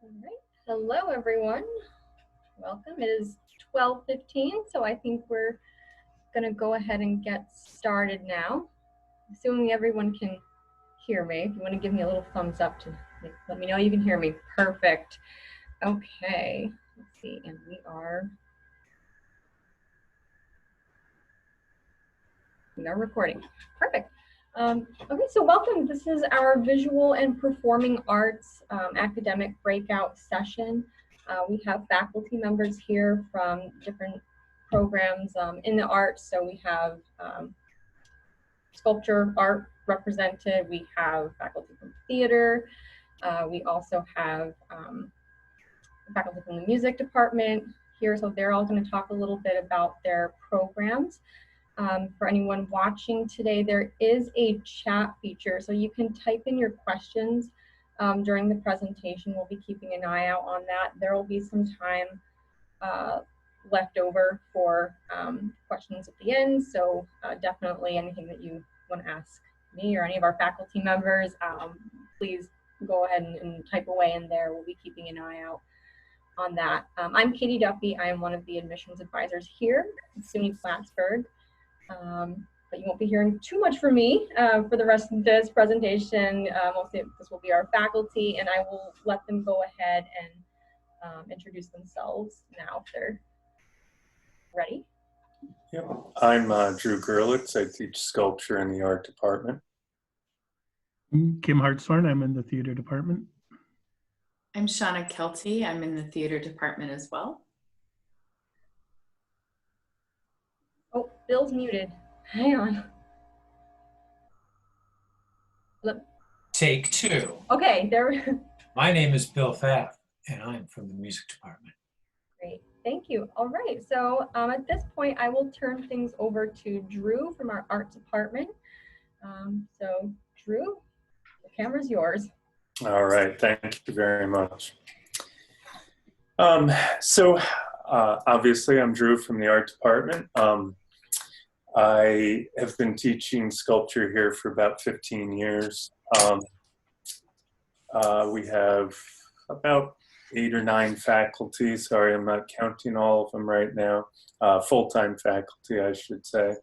All right. Hello, everyone. Welcome. It is 12:15, so I think we're going to go ahead and get started now. Assuming everyone can hear me. If you want to give me a little thumbs up to let me know you can hear me. Perfect. Okay. Let's see. And we are recording. Perfect. Okay, so welcome. This is our Visual and Performing Arts academic breakout session. We have faculty members here from different programs in the arts. So we have sculpture art represented. We have faculty from theater. We also have faculty from the music department here. So they're all going to talk a little bit about their programs. For anyone watching today, there is a chat feature, so you can type in your questions during the presentation. We'll be keeping an eye out on that. There will be some time left over for questions at the end, so definitely anything that you want to ask me or any of our faculty members, please go ahead and type away in there. We'll be keeping an eye out on that. I'm Katie Duffy. I am one of the admissions advisors here at SUNY Plattsburgh. But you won't be hearing too much from me for the rest of this presentation. Mostly this will be our faculty, and I will let them go ahead and introduce themselves now if they're ready. Yep. I'm Drew Gerlitz. I teach sculpture in the art department. Kim Hartshorn. I'm in the theater department. I'm Shauna Kelty. I'm in the theater department as well. Oh, Bill's muted. Hang on. Take two. Okay, there. My name is Bill Pfaff, and I'm from the music department. Great, thank you. All right, so at this point, I will turn things over to Drew from our art department. So, Drew, the camera's yours. All right, thank you very much. Obviously, I'm Drew from the art department. I have been teaching sculpture here for about 15 years. We have about 8 or 9 faculty. Sorry, I'm not counting all of them right now. Full-time faculty, I should say.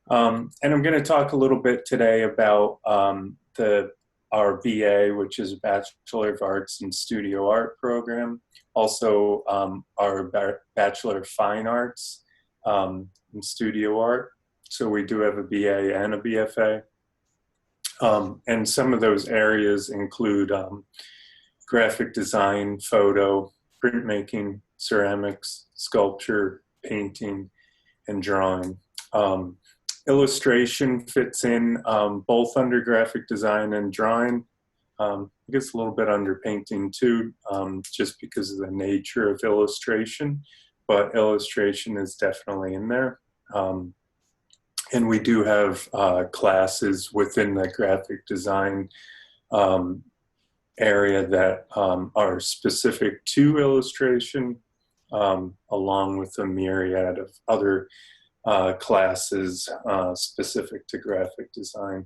And I'm going to talk a little bit today about our BA, which is a Bachelor of Arts in Studio Art program. Also, our Bachelor of Fine Arts in Studio Art. So we do have a BA and a BFA. And some of those areas include graphic design, photo, printmaking, ceramics, sculpture, painting, and drawing. Illustration fits in both under graphic design and drawing. I guess a little bit under painting too, just because of the nature of illustration, but illustration is definitely in there. And we do have classes within the graphic design area that are specific to illustration, along with a myriad of other classes specific to graphic design.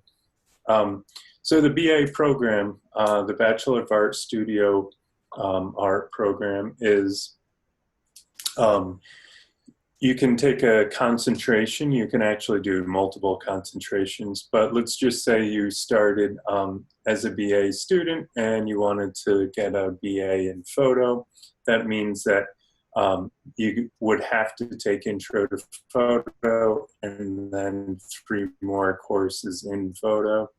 So the BA program, the Bachelor of Arts Studio Art program is, you can take a concentration. You can actually do multiple concentrations, but let's just say you started as a BA student and you wanted to get a BA in photo. That means that you would have to take Intro to Photo and then 3 more courses in photo.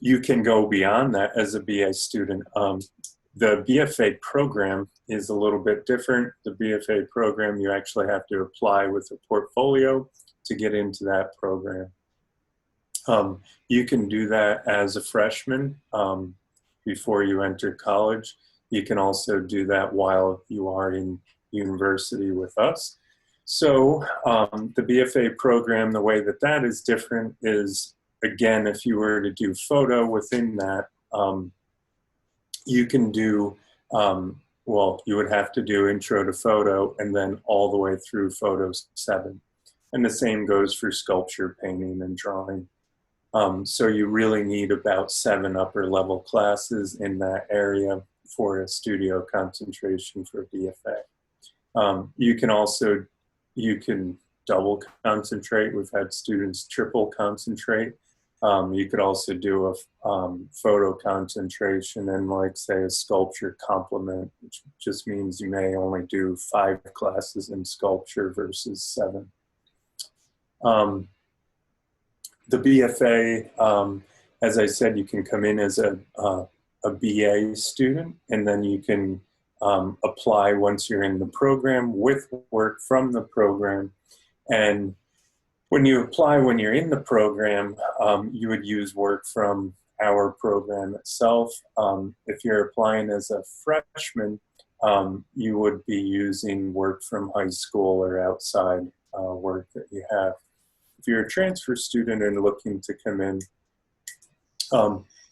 You can go beyond that as a BA student. The BFA program is a little bit different. The BFA program, you actually have to apply with a portfolio to get into that program. You can do that as a freshman before you enter college. You can also do that while you are in university with us. So the BFA program, the way that that is different is, again, if you were to do photo within that, you can do, well, you would have to do Intro to Photo and then all the way through Photo 7. And the same goes for sculpture, painting, and drawing. So you really need about 7 upper level classes in that area for a studio concentration for BFA. You can double concentrate. We've had students triple concentrate. You could also do a photo concentration and, like, say, a sculpture complement, which just means you may only do 5 classes in sculpture versus 7. The BFA, as I said, you can come in as a BA student, and then you can apply once you're in the program with work from the program. And when you apply when you're in the program, you would use work from our program itself. If you're applying as a freshman, you would be using work from high school or outside work that you have. If you're a transfer student and looking to come in,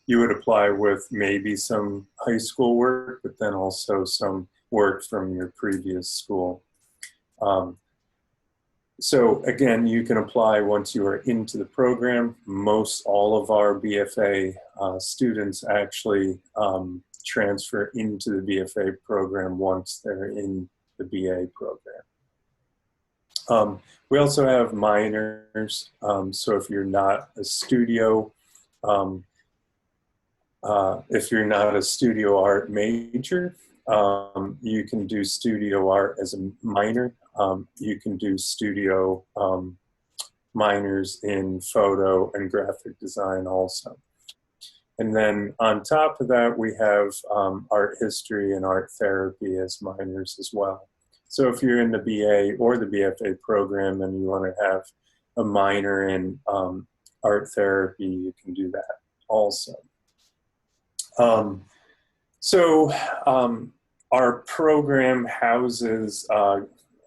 you would apply with maybe some high school work, but then also some work from your previous school. So again, you can apply once you are into the program. Most all of our BFA students actually transfer into the BFA program once they're in the BA program. We also have minors, so if you're not a studio, art major, you can do studio art as a minor. You can do studio minors in photo and graphic design also. And then on top of that, we have art history and art therapy as minors as well. So if you're in the BA or the BFA program and you want to have a minor in art therapy, you can do that also. Our program houses,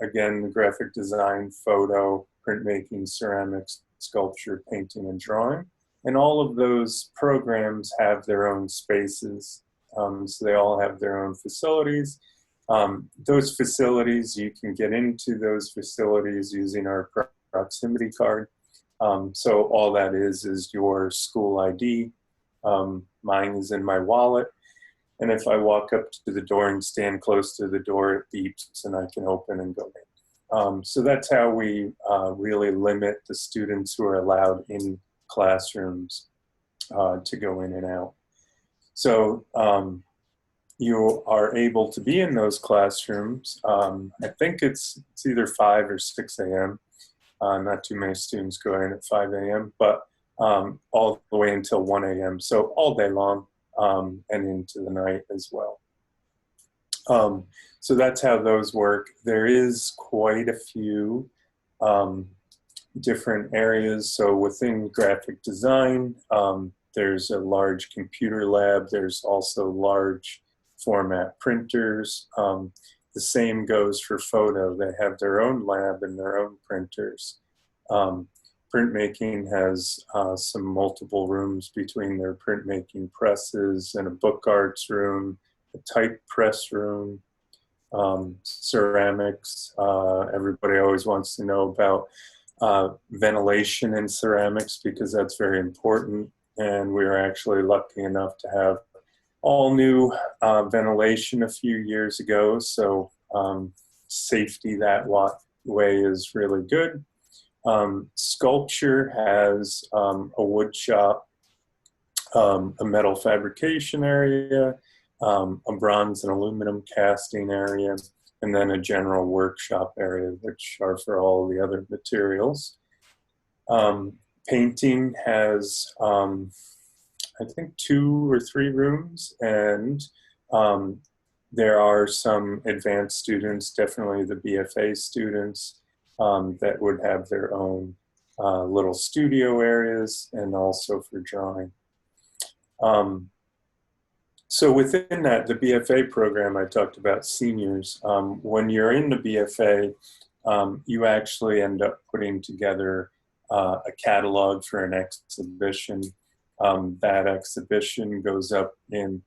again, graphic design, photo, printmaking, ceramics, sculpture, painting, and drawing. And all of those programs have their own spaces. So they all have their own facilities. Those facilities, you can get into those facilities using our proximity card. So all that is your school ID. Mine is in my wallet. And if I walk up to the door and stand close to the door, it beeps and I can open and go in. So that's how we really limit the students who are allowed in classrooms to go in and out. So you are able to be in those classrooms. I think it's either 5 or 6 a.m. Not too many students go in at 5 a.m., but all the way until 1 a.m. So all day long and into the night as well. So that's how those work. There is quite a few different areas. So within graphic design, there's a large computer lab. There's also large format printers. The same goes for photo. They have their own lab and their own printers. Printmaking has some multiple rooms between their printmaking presses and a book arts room, a type press room, ceramics. Everybody always wants to know about ventilation in ceramics because that's very important. And we were actually lucky enough to have all new ventilation a few years ago. So safety that way is really good. Sculpture has a wood shop, a metal fabrication area, a bronze and aluminum casting area, and then a general workshop area, which are for all the other materials. Painting has, I think, 2 or 3 rooms, and there are some advanced students, definitely the BFA students, that would have their own little studio areas and also for drawing. So within that, the BFA program, I talked about seniors. When you're in the BFA, you actually end up putting together a catalog for an exhibition. That exhibition goes up in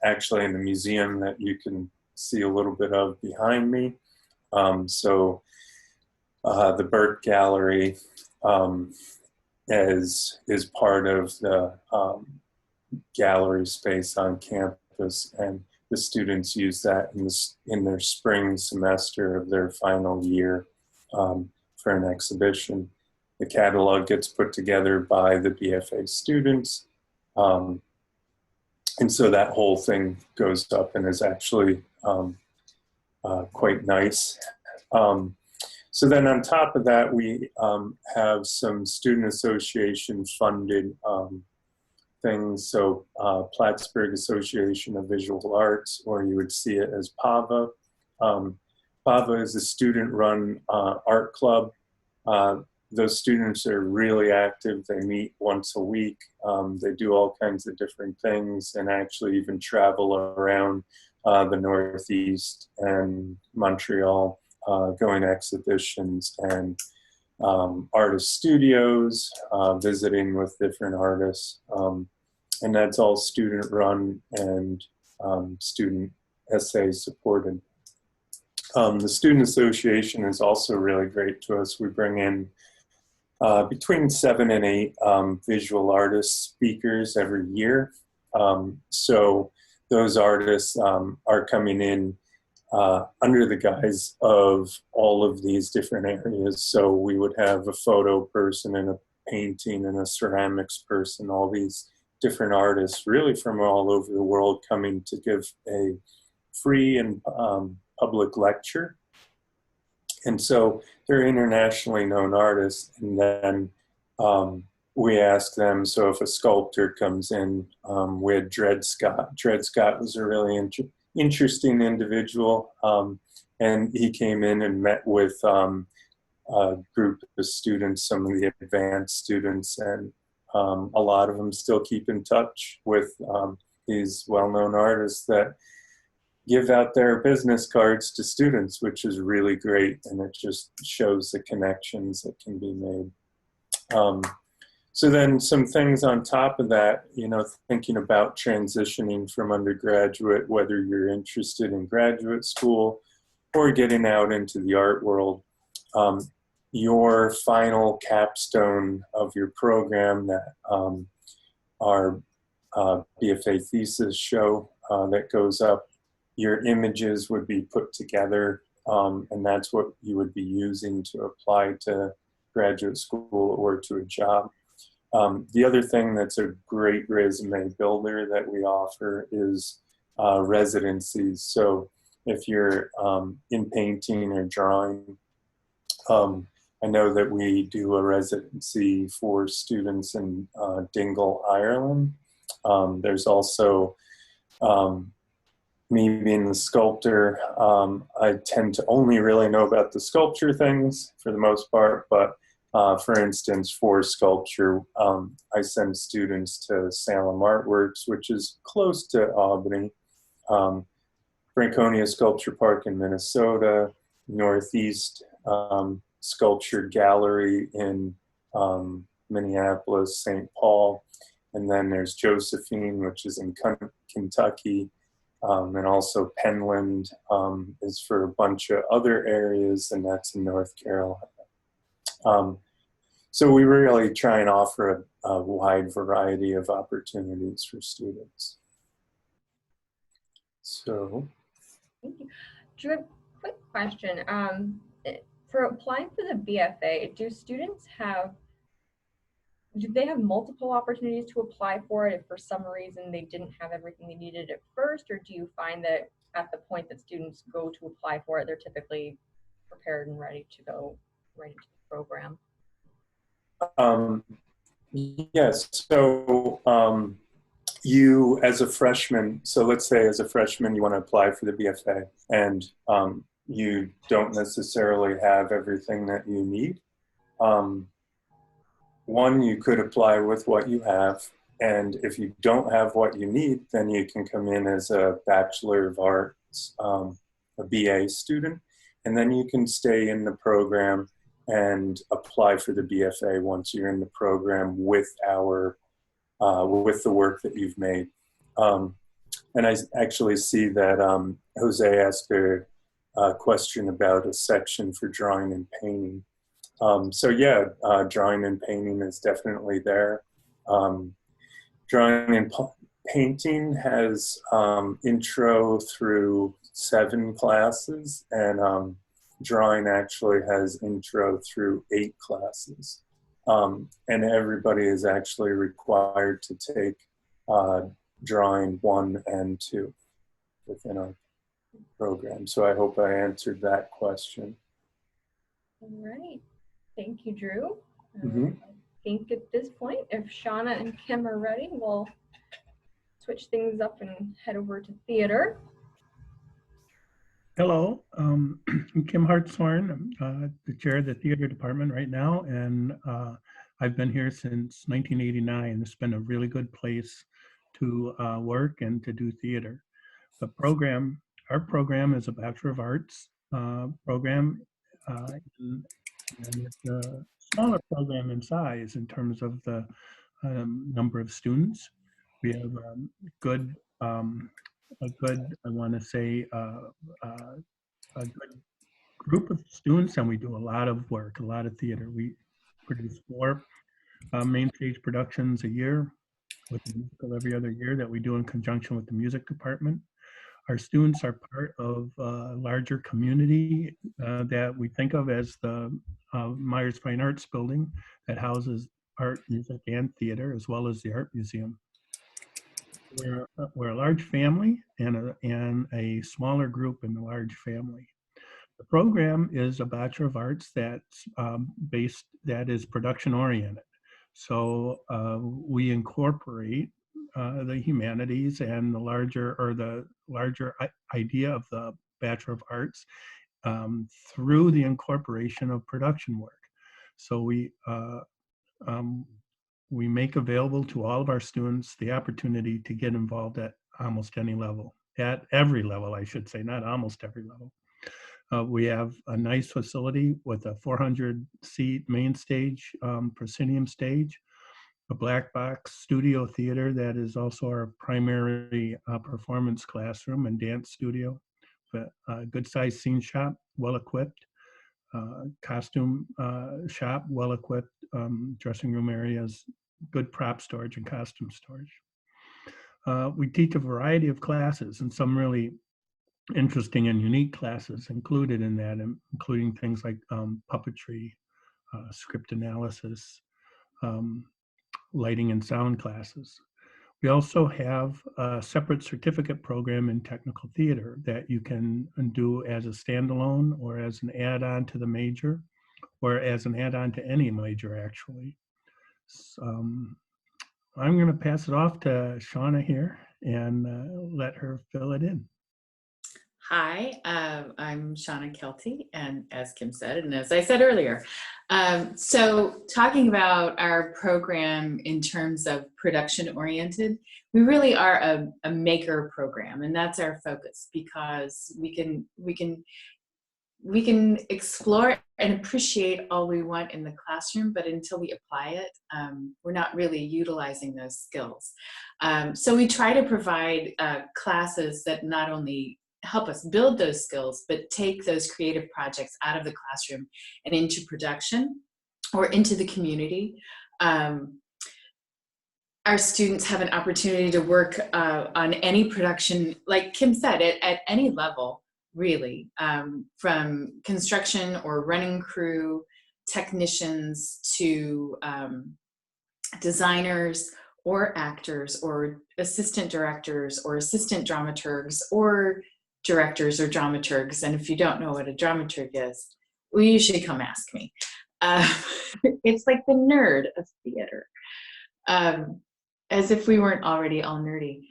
actually in the museum that you can see a little bit of behind me. So the Burt Gallery is part of the gallery space on campus, and the students use that in their spring semester of their final year for an exhibition. The catalog gets put together by the BFA students. And so that whole thing goes up and is actually quite nice. So then on top of that, we have some student association funded things. So Plattsburgh Association of Visual Arts, or you would see it as PAVA. PAVA is a student-run art club. Those students are really active. They meet once a week. They do all kinds of different things and actually even travel around the Northeast and Montreal, going to exhibitions and artist studios, visiting with different artists. And that's all student run and student essay supported. The Student Association is also really great to us. We bring in between 7 and 8 visual artist speakers every year. So those artists are coming in under the guise of all of these different areas. So we would have a photo person and a painting and a ceramics person, all these different artists really from all over the world coming to give a free and public lecture. And so they're internationally known artists. And then we ask them, so if a sculptor comes in, we had Dred Scott. Dred Scott was a really interesting individual. And he came in and met with a group of students, some of the advanced students, and a lot of them still keep in touch with these well-known artists that give out their business cards to students, which is really great, and it just shows the connections that can be made. So then some things on top of that, you know, thinking about transitioning from undergraduate, whether you're interested in graduate school or getting out into the art world, your final capstone of your program that our BFA thesis show that goes up, your images would be put together, and that's what you would be using to apply to graduate school or to a job. The other thing that's a great resume builder that we offer is residencies. So if you're in painting or drawing, I know that we do a residency for students in Dingle, Ireland. There's also me being the sculptor, I tend to only really know about the sculpture things for the most part, but for instance, for sculpture, I send students to Salem Artworks, which is close to Albany, Franconia Sculpture Park in Minnesota, Northeast Sculpture Gallery in Minneapolis, St. Paul, and then there's Josephine, which is in Kentucky, and also Penland is for a bunch of other areas, and that's in North Carolina. So we really try and offer a wide variety of opportunities for students. So. Thank you. Drew, quick question. For applying for the BFA, do they have multiple opportunities to apply for it if for some reason they didn't have everything they needed at first, or do you find that at the point that students go to apply for it, they're typically prepared and ready to go right into the program? Yes, so you as a freshman, so let's say as a freshman you want to apply for the BFA and you don't necessarily have everything that you need. One, you could apply with what you have, and if you don't have what you need, then you can come in as a Bachelor of Arts, a BA student, and then you can stay in the program and apply for the BFA once you're in the program with with the work that you've made. And I actually see that Jose asked a question about a section for drawing and painting. So yeah, drawing and painting is definitely there. Drawing and painting has intro through 7 classes, and drawing actually has intro through 8 classes. And everybody is actually required to take drawing 1 and 2 within our program. So I hope I answered that question. All right. Thank you, Drew. Mhm. I think at this point, if Shauna and Kim are ready, we'll switch things up and head over to theater. Hello, I'm Kim Hartshorn. I'm the chair of the theater department right now, and I've been here since 1989. It's been a really good place to work and to do theater. Our program is a Bachelor of Arts program, and it's a smaller program in size in terms of the number of students. We have good, a good, I want to say, a good group of students, and we do a lot of work, a lot of theater. We produce 4 main stage productions a year with a musical every other year that we do in conjunction with the music department. Our students are part of a larger community that we think of as the Myers Fine Arts Building that houses art, music, and theater, as well as the art museum. We're a large family and a smaller group in the large family. The program is a Bachelor of Arts that is production oriented. So we incorporate the humanities and the larger idea of the Bachelor of Arts through the incorporation of production work. So we make available to all of our students the opportunity to get involved at almost any level, at every level, I should say, not almost every level. We have a nice facility with a 400-seat main stage, proscenium stage, a black box studio theater that is also our primary performance classroom and dance studio, a good-sized scene shop, well-equipped, costume shop, well-equipped, dressing room areas, good prop storage and costume storage. We teach a variety of classes, and some really interesting and unique classes included in that, including things like puppetry, script analysis, lighting and sound classes. We also have a separate certificate program in technical theater that you can do as a standalone or as an add-on to the major, or as an add-on to any major, actually. I'm going to pass it off to Shauna here and let her fill it in. Hi, I'm Shauna Kelty, and as Kim said, and as I said earlier, so talking about our program in terms of production oriented, we really are a maker program, and that's our focus, because we can explore and appreciate all we want in the classroom, but until we apply it, we're not really utilizing those skills. So we try to provide classes that not only help us build those skills, but take those creative projects out of the classroom and into production or into the community. Our students have an opportunity to work on any production, like Kim said, at any level, really, from construction or running crew, technicians, to designers or actors or assistant directors or assistant dramaturgs or directors or dramaturgs. And if you don't know what a dramaturg is, well, you should come ask me. It's like the nerd of theater, as if we weren't already all nerdy.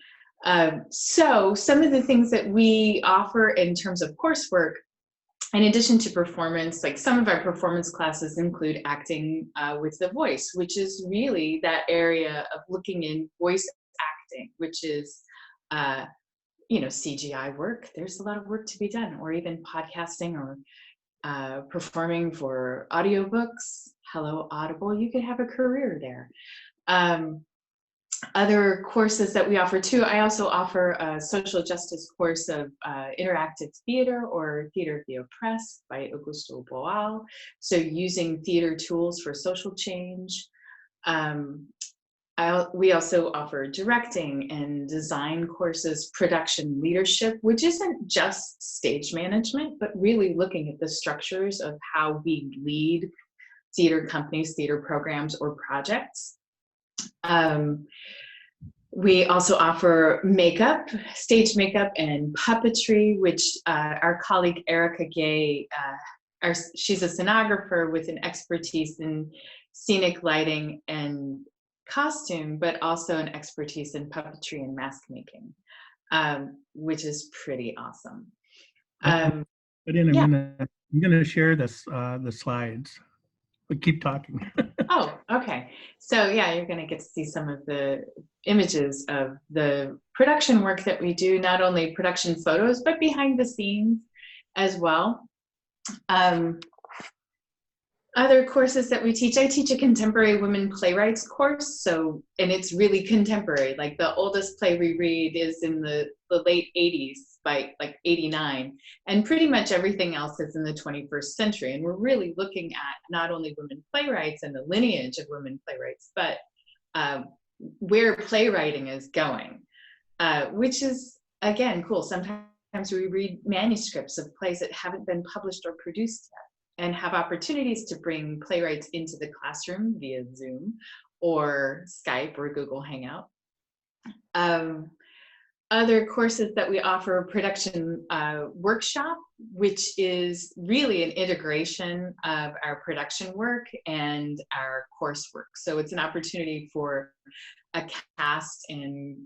So some of the things that we offer in terms of coursework, in addition to performance, like some of our performance classes include acting with the voice, which is really that area of looking in voice acting, which is CGI work. There's a lot of work to be done, or even podcasting or performing for audiobooks. Hello, Audible, you could have a career there. Other courses that we offer too, I also offer a social justice course of interactive theater, or theater via press, by Augusto Boal. So using theater tools for social change. We also offer directing and design courses, production leadership, which isn't just stage management, but really looking at the structures of how we lead theater companies, theater programs, or projects. We also offer makeup, stage makeup, and puppetry, which our colleague Erica Gay, she's a scenographer with an expertise in scenic lighting and costume, but also an expertise in puppetry and mask making, which is pretty awesome. But then I'm gonna share this the slides. But keep talking. Oh, okay. So yeah, you're going to get to see some of the images of the production work that we do, not only production photos, but behind the scenes as well. Other courses that we teach, I teach a contemporary women playwrights course. So, and it's really contemporary. Like the oldest play we read is in the late 80s, by like 89. And pretty much everything else is in the 21st century. And we're really looking at not only women playwrights and the lineage of women playwrights, but where playwriting is going, which is, again, cool. Sometimes we read manuscripts of plays that haven't been published or produced yet, and have opportunities to bring playwrights into the classroom via Zoom or Skype or Google Hangout. Other courses that we offer, production workshop, which is really an integration of our production work and our coursework. So it's an opportunity for a cast and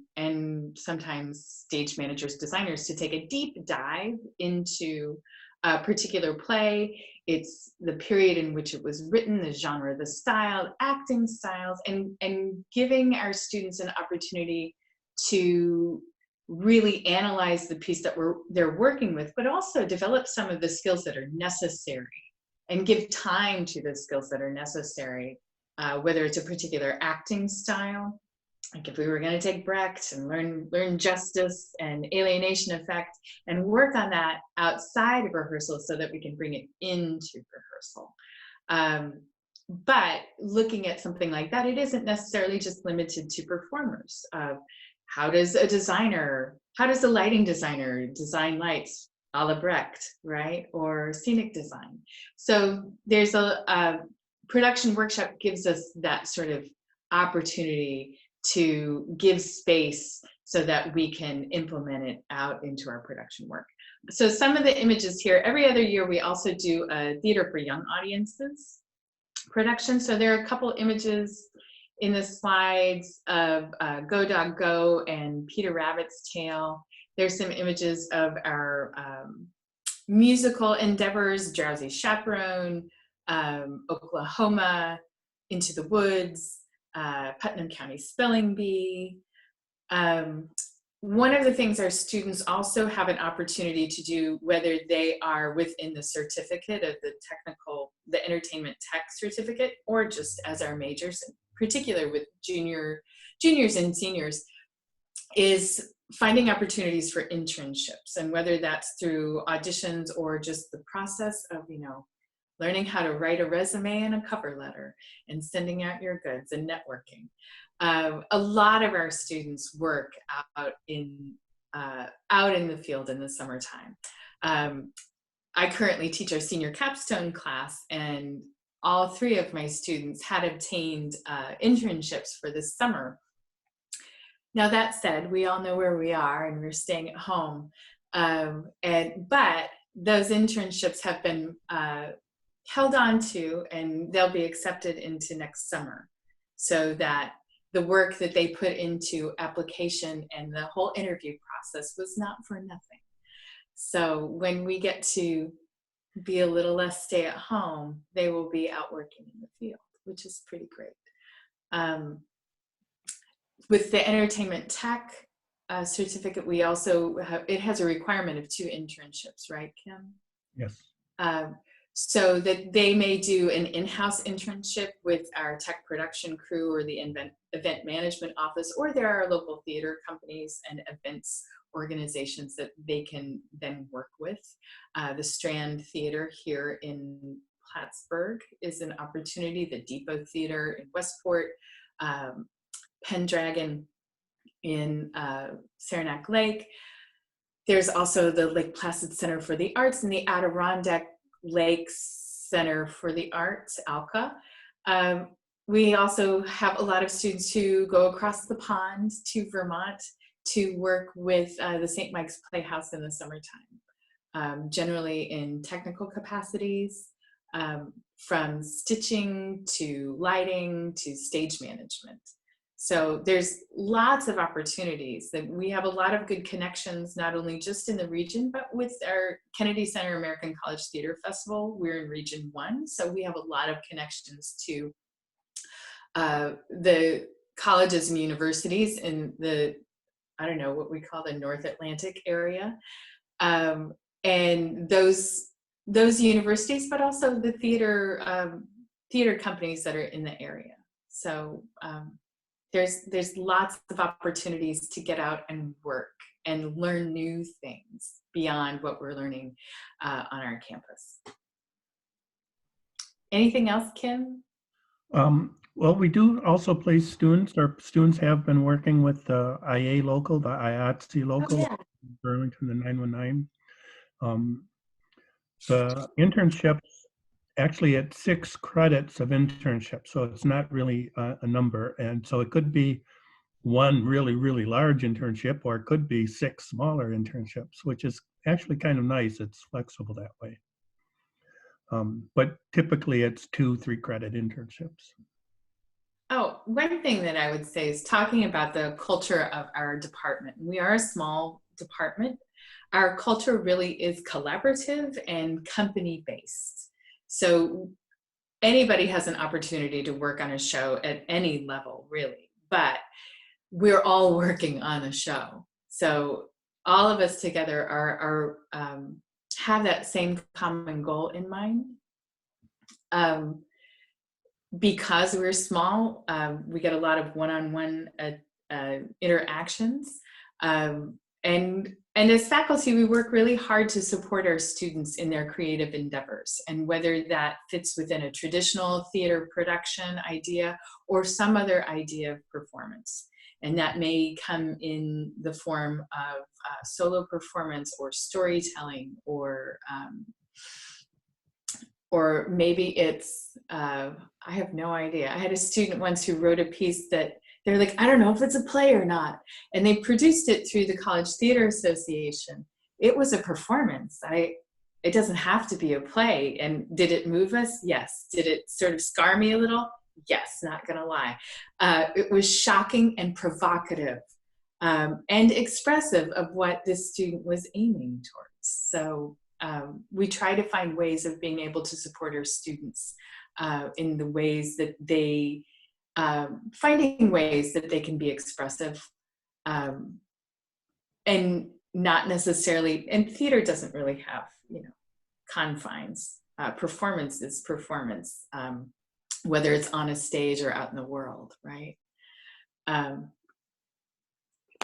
sometimes stage managers, designers to take a deep dive into a particular play. It's the period in which it was written, the genre, the style, acting styles, and giving our students an opportunity to really analyze the piece that they're working with, but also develop some of the skills that are necessary and give time to the skills that are necessary, whether it's a particular acting style. Like if we were going to take Brecht and learn justice and alienation effect and work on that outside of rehearsal so that we can bring it into rehearsal. But looking at something like that, it isn't necessarily just limited to performers. How does a lighting designer design lights a la Brecht, right? Or scenic design. So there's a production workshop gives us that sort of opportunity to give space so that we can implement it out into our production work. So some of the images here, every other year we also do a theater for young audiences production. So there are a couple images in the slides of Go Dog Go and Peter Rabbit's Tale. There's some images of our musical endeavors, Drowsy Chaperone, Oklahoma, Into the Woods, Putnam County Spelling Bee. One of the things our students also have an opportunity to do, whether they are within the certificate of the entertainment tech certificate, or just as our majors, in particular with juniors and seniors, is finding opportunities for internships. And whether that's through auditions or just the process of, learning how to write a resume and a cover letter and sending out your goods and networking. A lot of our students work out in the field in the summertime. I currently teach our senior capstone class, and all 3 of my students had obtained internships for this summer. Now that said, we all know where we are and we're staying at home. But those internships have been held on to, and they'll be accepted into next summer, so that the work that they put into application and the whole interview process was not for nothing. So when we get to be a little less stay at home, they will be out working in the field, which is pretty great. With the entertainment tech certificate, we also it has a requirement of 2 internships, right, Kim? Yes. So that they may do an in-house internship with our tech production crew or the event management office, or there are local theater companies and events organizations that they can then work with. The Strand Theater here in Plattsburgh is an opportunity, the Depot Theater in Westport, Pendragon in Saranac Lake. There's also the Lake Placid Center for the Arts and the Adirondack Lakes Center for the Arts, ALCA. We also have a lot of students who go across the pond to Vermont to work with the St. Mike's Playhouse in the summertime, generally in technical capacities, from stitching to lighting to stage management. So there's lots of opportunities that we have a lot of good connections, not only just in the region, but with our Kennedy Center American College Theater Festival. We're in Region 1, so we have a lot of connections to the colleges and universities in the, I don't know, what we call the North Atlantic area. And those universities, but also the theater companies that are in the area. So there's lots of opportunities to get out and work and learn new things beyond what we're learning on our campus. Anything else, Kim? Well, we do also place students. Our students have been working with the IA local, the IATSE local, Oh, yeah. Burlington, the 919. The internships, actually it's 6 credits of internship, so it's not really a number. And so it could be one really, really large internship, or it could be 6 smaller internships, which is actually kind of nice. It's flexible that way. But typically it's 2 3-credit internships. Oh, one thing that I would say is talking about the culture of our department. We are a small department. Our culture really is collaborative and company-based. So anybody has an opportunity to work on a show at any level, really, but we're all working on a show. So all of us together have that same common goal in mind. Because we're small, we get a lot of one-on-one interactions. And as faculty, we work really hard to support our students in their creative endeavors. And whether that fits within a traditional theater production idea or some other idea of performance. And that may come in the form of solo performance or storytelling, or maybe it's, I have no idea. I had a student once who wrote a piece that they're like, I don't know if it's a play or not. And they produced it through the College Theater Association. It was a performance. It doesn't have to be a play. And did it move us? Yes. Did it sort of scar me a little? Yes, not gonna lie. It was shocking and provocative and expressive of what this student was aiming towards. So we try to find ways of being able to support our students in the ways that they, finding ways that they can be expressive and not necessarily, and theater doesn't really have, confines. Performance is performance, whether it's on a stage or out in the world, right? I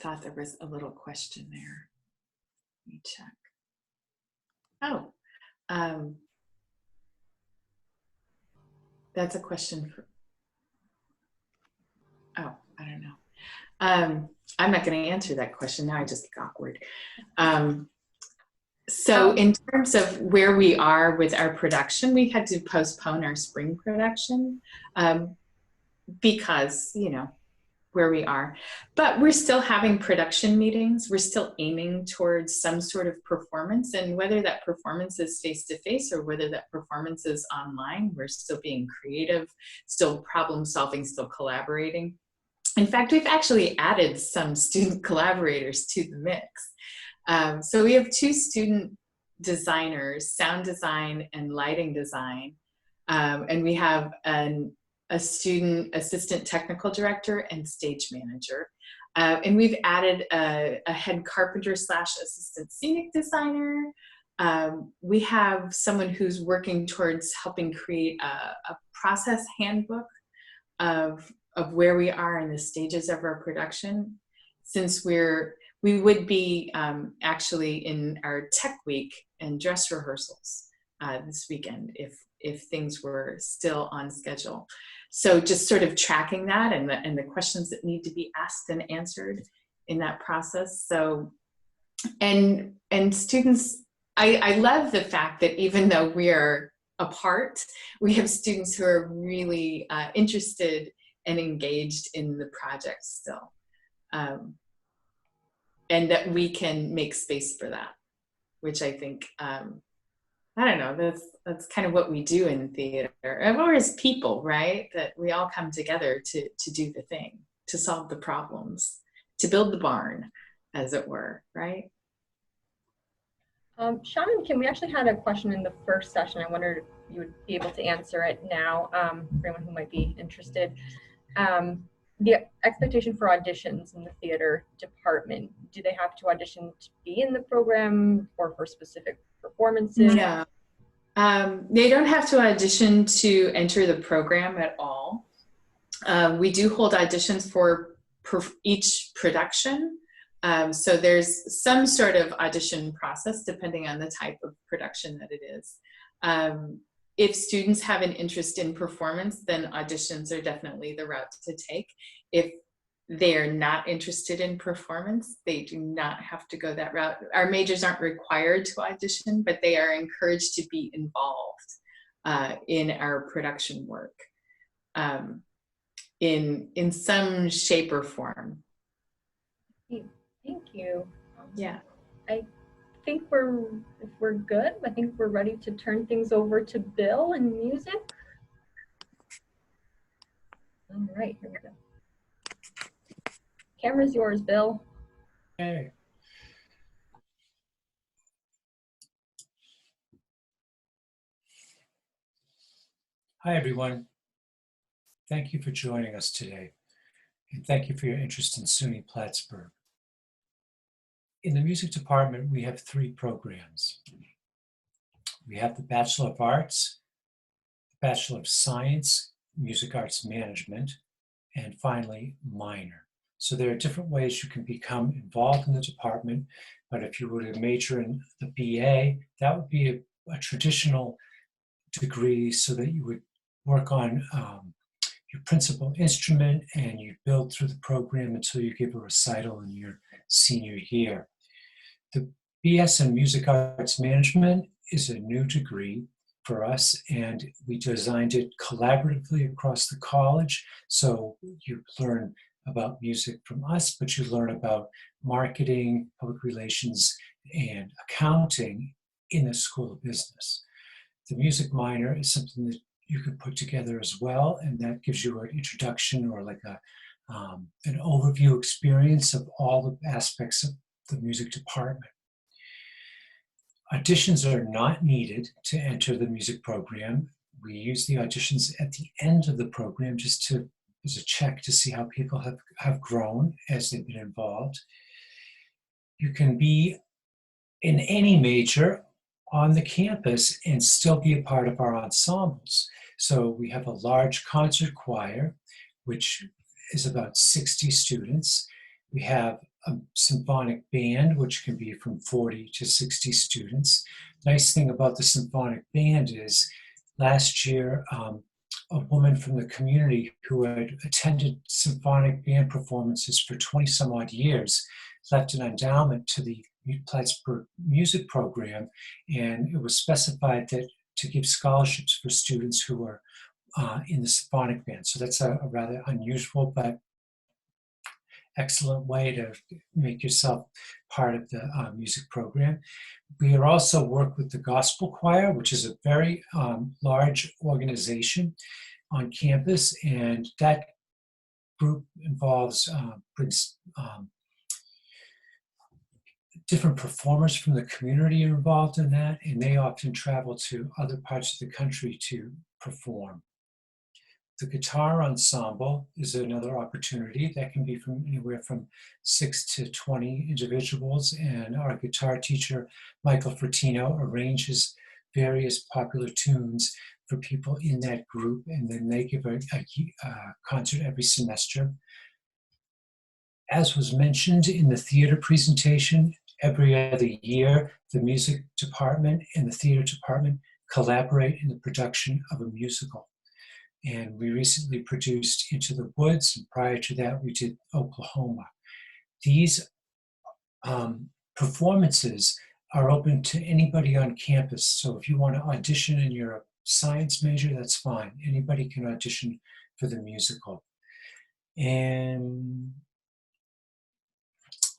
thought there was a little question there. Let me check. Oh, that's a question for, oh, I don't know. I'm not going to answer that question now. I just get awkward. So in terms of where we are with our production, we had to postpone our spring production because, where we are, but we're still having production meetings. We're still aiming towards some sort of performance, and whether that performance is face-to-face or whether that performance is online, we're still being creative, still problem solving, still collaborating. In fact, we've actually added some student collaborators to the mix. So we have 2 student designers, sound design and lighting design, and we have a student assistant technical director and stage manager. And we've added a head carpenter / assistant scenic designer. We have someone who's working towards helping create a process handbook of where we are in the stages of our production, since we would be actually in our tech week and dress rehearsals this weekend if things were still on schedule. So just sort of tracking that and the questions that need to be asked and answered in that process. So, and students, I love the fact that even though we are apart, we have students who are really interested and engaged in the project still. And that we can make space for that, which I think, I don't know, that's kind of what we do in theater, or as people, right? That we all come together to do the thing, to solve the problems, to build the barn, as it were, right? Shannon, Kim, we actually had a question in the first session. I wondered if you would be able to answer it now, for anyone who might be interested. The expectation for auditions in the theater department, do they have to audition to be in the program or for specific performances? No, they don't have to audition to enter the program at all. We do hold auditions for each production. So there's some sort of audition process depending on the type of production that it is. If students have an interest in performance, then auditions are definitely the route to take. If they're not interested in performance, they do not have to go that route. Our majors aren't required to audition, but they are encouraged to be involved in our production work in some shape or form. Thank you. Yeah. I think if we're good, I think we're ready to turn things over to Bill and music. All right, here we go. Camera's yours, Bill. Okay. Hi, everyone. Thank you for joining us today, and thank you for your interest in SUNY Plattsburgh. In the music department, we have 3 programs. We have the Bachelor of Arts, the Bachelor of Science, Music Arts Management, and finally, minor. So there are different ways you can become involved in the department, but if you were to major in the BA, that would be a traditional degree so that you would work on your principal instrument and you build through the program until you give a recital in your senior year. The BS in Music Arts Management is a new degree for us, and we designed it collaboratively across the college. So you learn about music from us, but you learn about marketing, public relations, and accounting in the School of Business. The music minor is something that you can put together as well, and that gives you an introduction or like an overview experience of all the aspects of the music department. Auditions are not needed to enter the music program. We use the auditions at the end of the program just as a check to see how people have grown as they've been involved. You can be in any major on the campus and still be a part of our ensembles. So we have a large concert choir, which is about 60 students. We have a symphonic band, which can be from 40 to 60 students. Nice thing about the symphonic band is last year, a woman from the community who had attended symphonic band performances for 20 some odd years left an endowment to the Plattsburgh music program, and it was specified that to give scholarships for students who are in the symphonic band. So that's a rather unusual but excellent way to make yourself part of the music program. We are also work with the gospel choir, which is a very large organization on campus, and that group brings different performers from the community involved in that, and they often travel to other parts of the country to perform. The guitar ensemble is another opportunity that can be from anywhere from 6 to 20 individuals, and our guitar teacher, Michael Fertino, arranges various popular tunes for people in that group, and then they give a concert every semester. As was mentioned in the theater presentation, every other year, the music department and the theater department collaborate in the production of a musical. And we recently produced Into the Woods, and prior to that, we did Oklahoma. These performances are open to anybody on campus. So if you want to audition and you're a science major, that's fine. Anybody can audition for the musical. And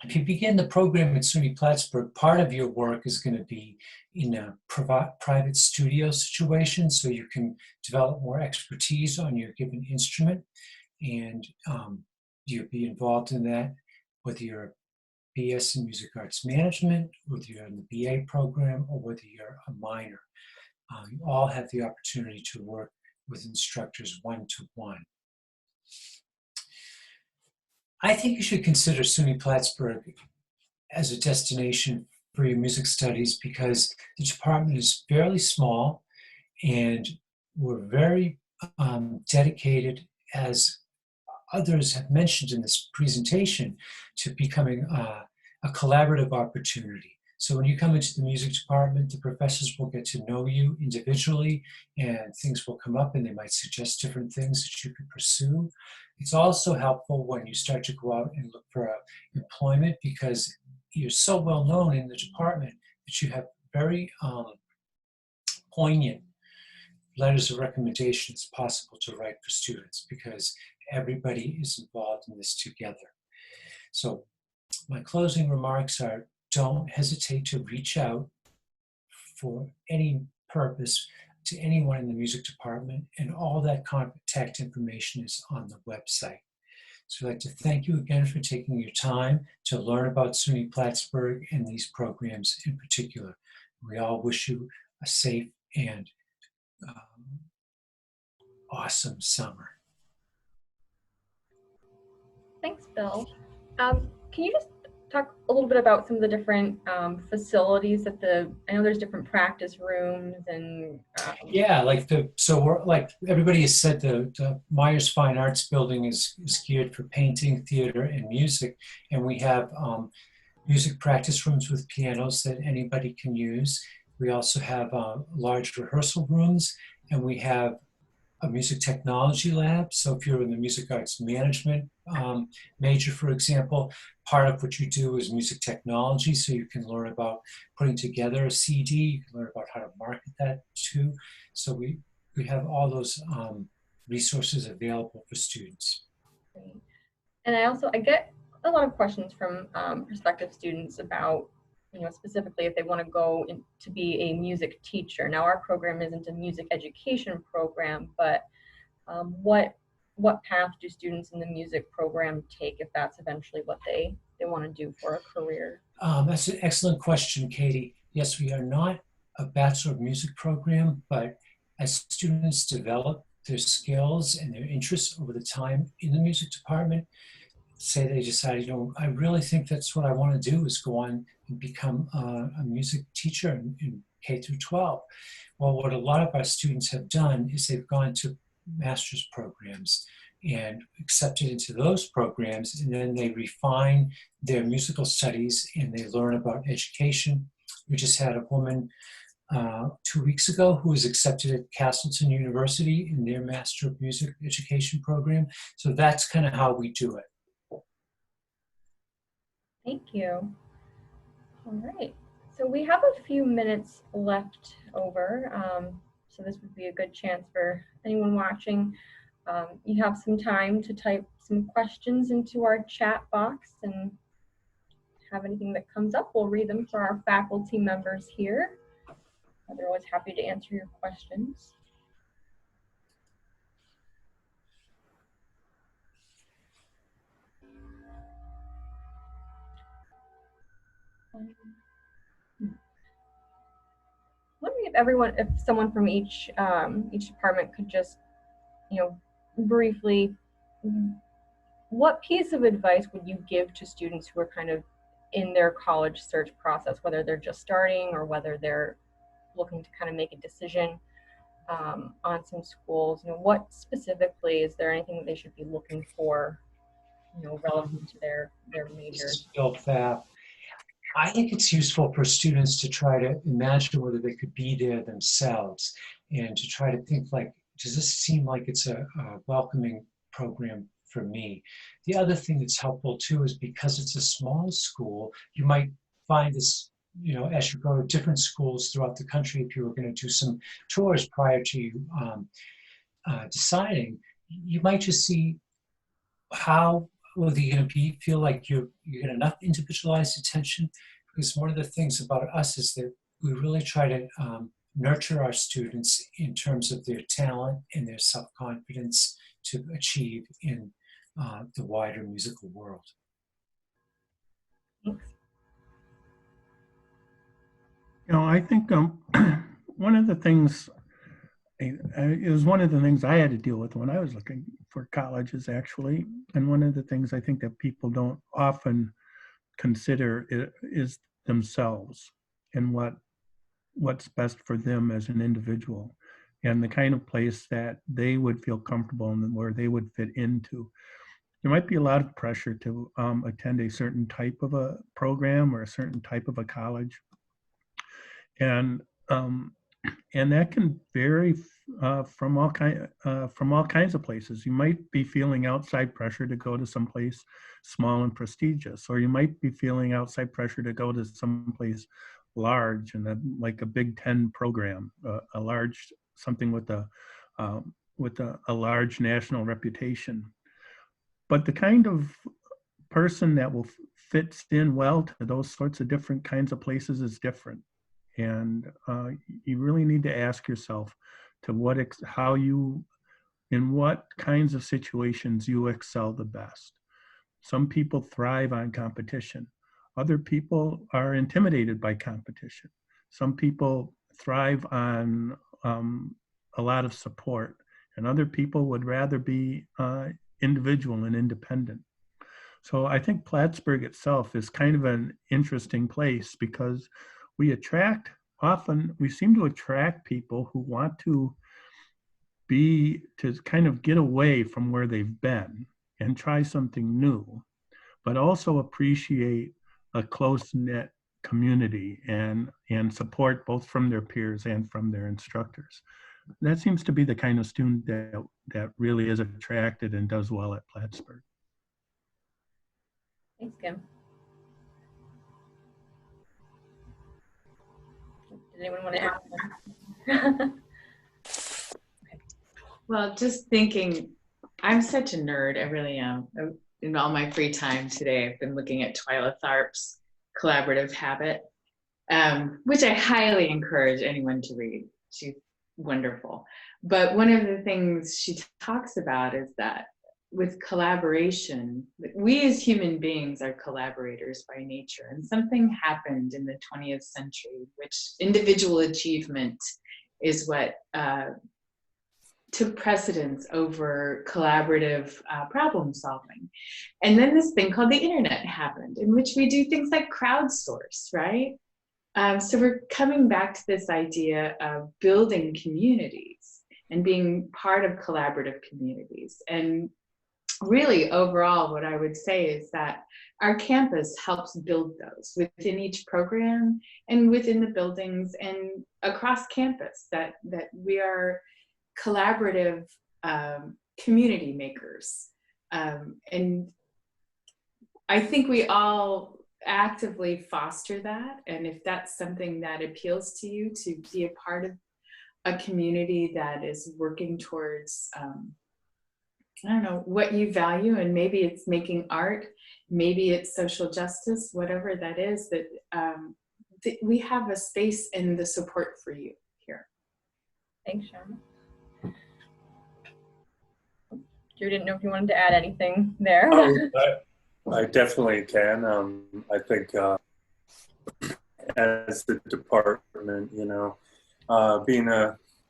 if you begin the program at SUNY Plattsburgh, part of your work is going to be in a private studio situation, so you can develop more expertise on your given instrument, and you'll be involved in that, whether you're a BS in Music Arts Management, whether you're in the BA program, or whether you're a minor. You all have the opportunity to work with instructors one-to-one. I think you should consider SUNY Plattsburgh as a destination for your music studies because the department is fairly small and we're very dedicated, as others have mentioned in this presentation, to becoming a collaborative opportunity. So when you come into the music department, the professors will get to know you individually and things will come up and they might suggest different things that you could pursue. It's also helpful when you start to go out and look for employment because you're so well known in the department that you have very poignant letters of recommendation it's possible to write for students because everybody is involved in this together. So my closing remarks are, don't hesitate to reach out for any purpose to anyone in the music department, and all that contact information is on the website. So I'd like to thank you again for taking your time to learn about SUNY Plattsburgh and these programs in particular. We all wish you a safe and awesome summer. Thanks, Bill. Can you just talk a little bit about some of the different facilities that I know there's different practice rooms and yeah, so we're like everybody has said, the Myers Fine Arts building is geared for painting, theater, and music, and we have music practice rooms with pianos that anybody can use. We also have large rehearsal rooms, and we have a music technology lab. So if you're in the music arts management major, for example, part of what you do is music technology. So you can learn about putting together a CD, you can learn about how to market that too. So we have all those resources available for students. Great. And I get a lot of questions from prospective students about, specifically if they want to go to be a music teacher. Now, our program isn't a music education program, but what path do students in the music program take if that's eventually what they want to do for a career? That's an excellent question, Katie. Yes, we are not a Bachelor of Music program, but as students develop their skills and their interests over the time in the music department, say they decide, I really think that's what I want to do is go on and become a music teacher in K through 12. Well, what a lot of our students have done is they've gone to master's programs and accepted into those programs, and then they refine their musical studies and they learn about education. We just had a woman 2 weeks ago who was accepted at Castleton University in their Master of Music Education program. So that's kind of how we do it. Thank you. All right. So we have a few minutes left over. So this would be a good chance for anyone watching. You have some time to type some questions into our chat box, and have anything that comes up, we'll read them for our faculty members here. They're always happy to answer your questions. Wondering if someone from each department could just, briefly, what piece of advice would you give to students who are kind of in their college search process, whether they're just starting or whether they're looking to kind of make a decision on some schools? What specifically, is there anything that they should be looking for, relevant to their major? I think it's useful for students to try to imagine whether they could be there themselves and to try to think like does this seem like it's a welcoming program for me? The other thing that's helpful too is because it's a small school, you might find this, you know, as you go to different schools throughout the country, if you were going to do some tours prior to you deciding, you might just see how whether you're going to feel like you get enough individualized attention. Because one of the things about us is that we really try to nurture our students in terms of their talent and their self-confidence to achieve in the wider musical world. Thanks. You know, I think one of the things, it was one of the things I had to deal with when I was looking for colleges, actually. And one of the things I think that people don't often consider is themselves and what's best for them as an individual and the kind of place that they would feel comfortable in, where they would fit into. There might be a lot of pressure to attend a certain type of a program or a certain type of a college. And that can vary from all kinds of places. You might be feeling outside pressure to go to someplace small and prestigious, or you might be feeling outside pressure to go to someplace large and like a Big Ten program, a large something with a large national reputation. But the kind of person that will fits in well to those sorts of different kinds of places is different. And you really need to ask yourself to in what kinds of situations you excel the best. Some people thrive on competition. Other people are intimidated by competition. Some people thrive on a lot of support, and other people would rather be individual and independent. So I think Plattsburgh itself is kind of an interesting place because we seem to attract people who want to kind of get away from where they've been and try something new, but also appreciate a close-knit community and support both from their peers and from their instructors. That seems to be the kind of student that really is attracted and does well at Plattsburgh. Thanks, Kim. Did anyone want to add? Well, just thinking, I'm such a nerd, I really am. In all my free time today, I've been looking at Twyla Tharp's Collaborative Habit, which I highly encourage anyone to read. She's wonderful. But one of the things she talks about is that with collaboration, we as human beings are collaborators by nature. And something happened in the 20th century, which individual achievement is what took precedence over collaborative problem solving. And then this thing called the internet happened, in which we do things like crowdsource, right? So we're coming back to this idea of building communities and being part of collaborative communities. And really, overall, what I would say is that our campus helps build those within each program and within the buildings and across campus, that we are collaborative community makers. And I think we all actively foster that. And if that's something that appeals to you, to be a part of a community that is working towards, I don't know, what you value, and maybe it's making art, maybe it's social justice, whatever that is, that we have a space and the support for you here. Thanks, Sharon. Drew, didn't know if you wanted to add anything there. I definitely can. I think as the department, you know, being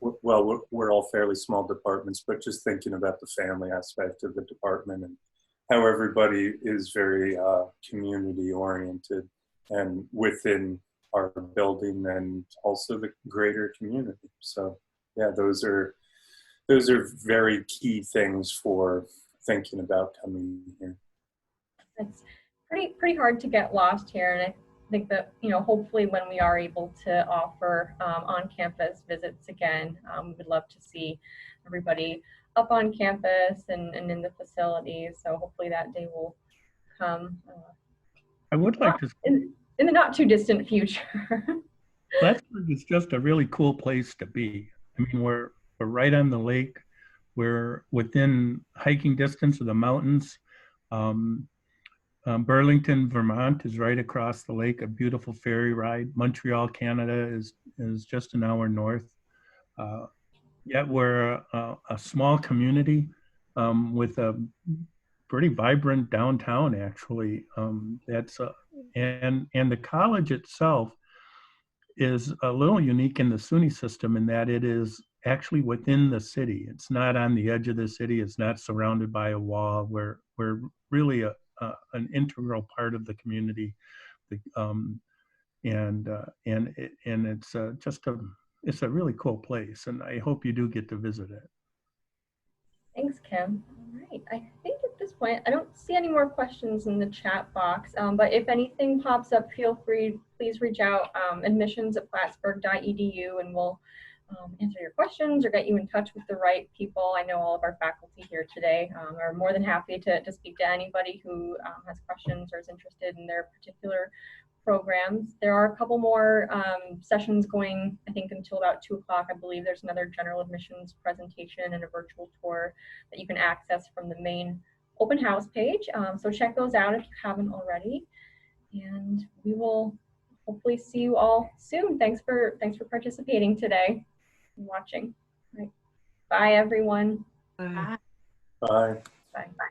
well, we're all fairly small departments, but just thinking about the family aspect of the department and how everybody is very community oriented and within our building and also the greater community. So yeah, those are very key things for thinking about coming here. It's pretty hard to get lost here, and I think that, you know, hopefully when we are able to offer on-campus visits again, we would love to see everybody up on campus and in the facilities. So hopefully that day will come I would like to. in the not too distant future. Plattsburgh is just a really cool place to be. I mean, we're right on the lake. We're within hiking distance of the mountains. Um, Burlington, Vermont is right across the lake, a beautiful ferry ride. Montreal, Canada is just an hour north. Yet we're a small community with a pretty vibrant downtown, actually. And the college itself is a little unique in the SUNY system in that it is actually within the city. It's not on the edge of the city. It's not surrounded by a wall. We're really an integral part of the community, and it's it's a really cool place. And I hope you do get to visit it. Thanks, Kim. All right. I think at this point, I don't see any more questions in the chat box, but if anything pops up, feel free, please reach out, admissions@plattsburgh.edu, and we'll answer your questions or get you in touch with the right people. I know all of our faculty here today are more than happy to speak to anybody who has questions or is interested in their particular programs. There are a couple more sessions going, I think, until about 2 o'clock. I believe there's another general admissions presentation and a virtual tour that you can access from the main open house page. So check those out if you haven't already. And we will hopefully see you all soon. Thanks for participating today and watching. All right. Bye, everyone. Bye. Bye. Bye.